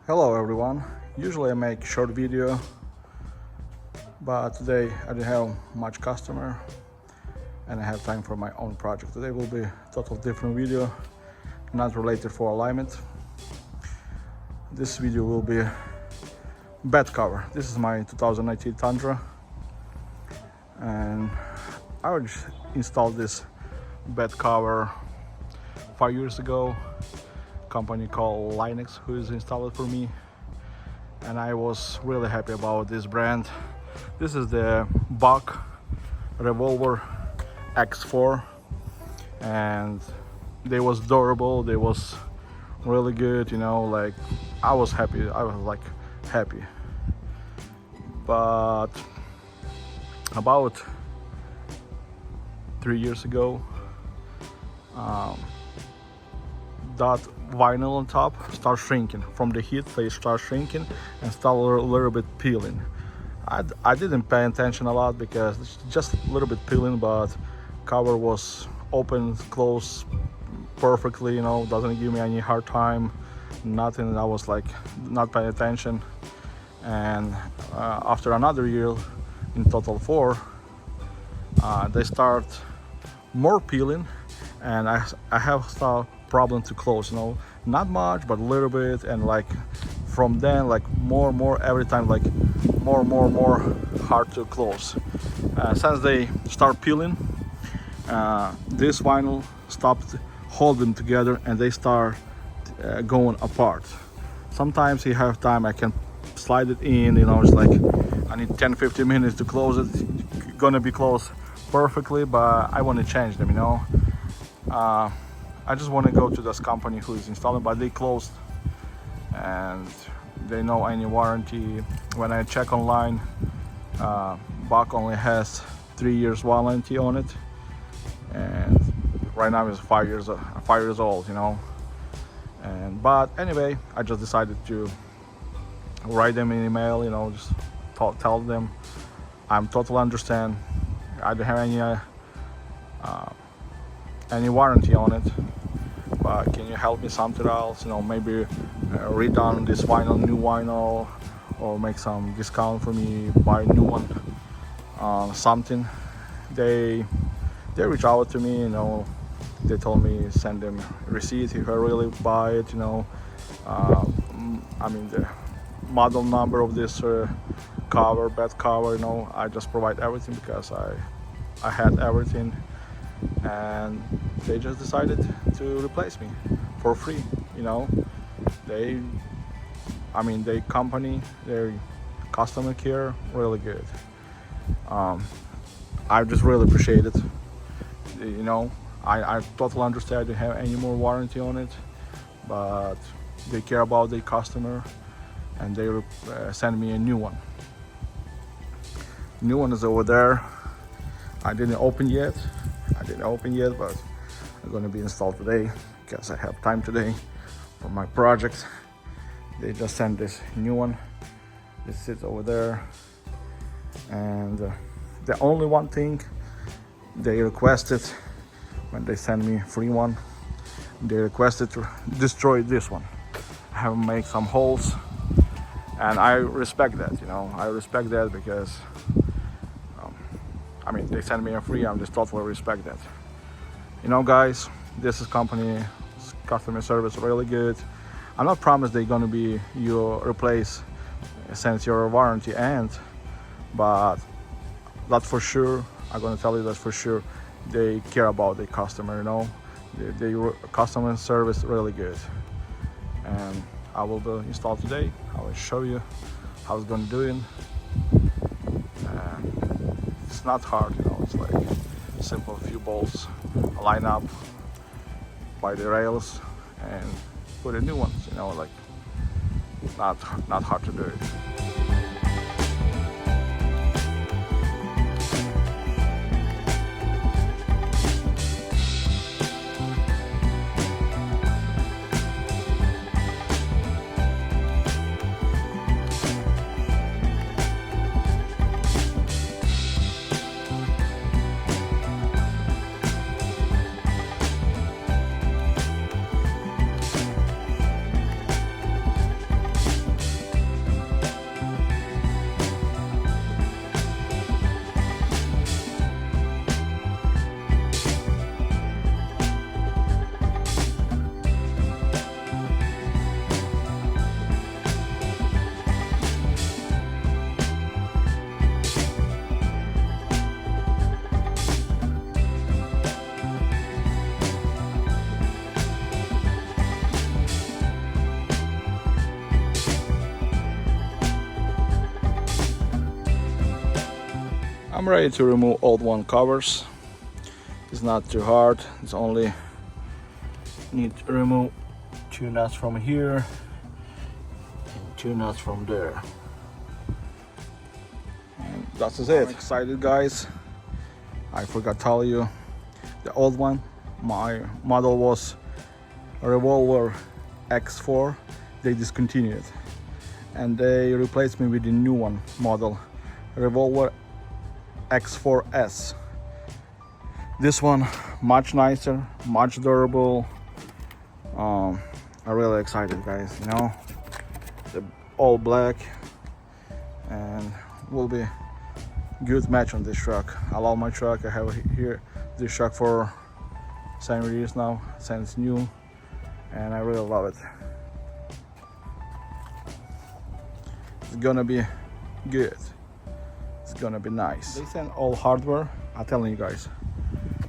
Hello everyone. Usually I make short video, but today I didn't have much customer and I have time for my own project. Today will be a total different video, not related for alignment. This video will be bed cover. This is my 2019 Tundra and I already installed this bed cover 5 years ago. Company called Linux who is installed it for me, and I was really happy about this brand. This is the Bak Revolver X4 and they was durable, they was really good, you know, like I was happy, happy. But about 3 years ago, that vinyl on top starts shrinking from the heat. They start shrinking and start a little bit peeling. I didn't pay attention a lot because it's just a little bit peeling, but cover was open, closed perfectly, you know, doesn't give me any hard time, nothing. I was like not paying attention, and after another year, in total 4, they start more peeling, and I have start problem to close, you know, not much but a little bit, and like from then like more every time, like more hard to close. Since they start peeling, this vinyl stopped holding together and they start going apart. Sometimes you have time, I can slide it in, you know, it's like I need 10-15 minutes to close it. It's gonna be closed perfectly, but I want to change them, you know. I just want to go to this company who is installing, but they closed and they know any warranty. When I check online, Bak only has 3 years warranty on it, and right now it's 5 years old, you know. And but anyway, I just decided to write them an email, you know, just tell them I'm totally understand. I don't have any warranty on it, but can you help me something else, you know, maybe redone this vinyl, new vinyl, or make some discount for me, buy a new one, something. They reach out to me, you know, they told me send them receipt if I really buy it, you know. I mean the model number of this cover, bed cover, you know, I just provide everything because I had everything, and they just decided to replace me for free, you know. They company, their customer care, really good. I just really appreciate it, you know. I totally understand I don't have any more warranty on it, but they care about their customer and they send me a new one. New one is over there. I didn't open yet, but it's going to be installed today because I have time today for my project. They just sent this new one. It sits over there, and the only one thing they requested when they sent me free one, they requested to destroy this one. I have made some holes, and I respect that, you know. I respect that because they sent me a free. I'm just totally respect that. You know, guys, this is company customer service really good. I'm not promised they're gonna be your replace since your warranty ends, but that's for sure. I'm gonna tell you that for sure. They care about the customer, you know. The customer service really good, and I will install today. I will show you how it's gonna do it. It's not hard, you know. It's like simple few bolts, line up by the rails and put in new ones, you know, like not hard to do it. I'm ready to remove old one covers. It's not too hard. It's only need to remove 2 nuts from here and 2 nuts from there. And that's it. I'm excited, guys. I forgot to tell you, the old one, my model was Revolver X4. They discontinued and they replaced me with the new one model, Revolver X4s. This one much nicer, much durable. I'm really excited, guys. You know, the all black and will be good match on this truck. I love my truck. I have here this truck for 7 years now since new, and I really love it. It's gonna be good. It's gonna be nice. They send all hardware. I'm telling you guys,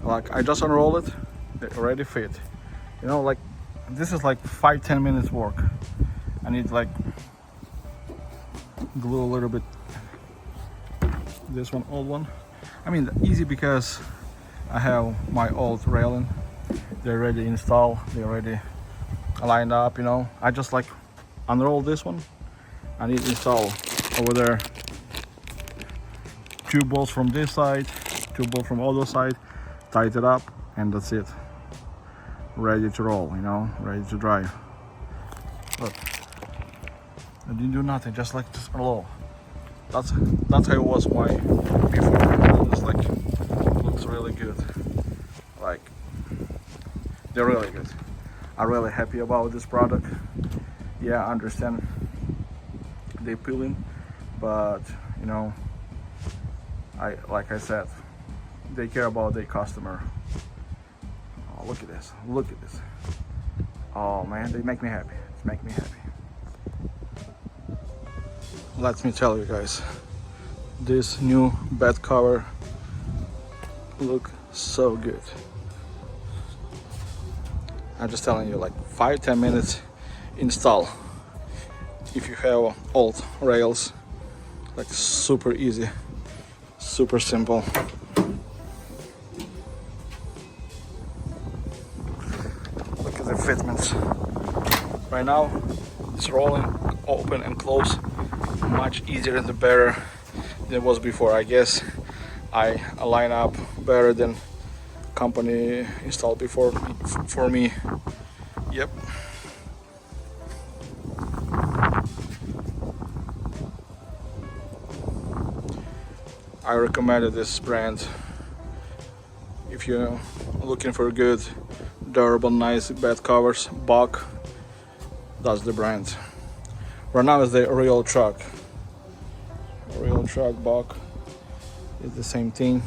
like I just unroll it, they already fit. You know, like this is like 5-10 minutes work. I need like glue a little bit. This one, old one. I mean, easy because I have my old railing. They're already installed. They're already lined up. You know, I just like unroll this one. I need to install over there 2 bolts from this side, 2 bolts from other side, tight it up, and that's it. Ready to roll, you know, ready to drive. Look, I didn't do nothing, just like this roll. That's how it was my before. It's like looks really good. Like they're really good. I'm really happy about this product. Yeah, I understand they peeling, but you know, like I said, they care about their customer. Oh, look at this, look at this. Oh man, they make me happy. It's make me happy. Let me tell you guys, this new bed cover look so good. I'm just telling you, like 5-10 minutes install. If you have old rails, like super easy, super simple. Look at the fitments. Right now it's rolling open and close much easier and better than it was before. I guess I line up better than company installed before for me. Yep. I recommended this brand if you're looking for good, durable, nice bed covers. Bak, that's the brand. Right now is the real truck. Real truck Bak is the same thing.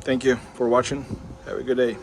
Thank you for watching. Have a good day.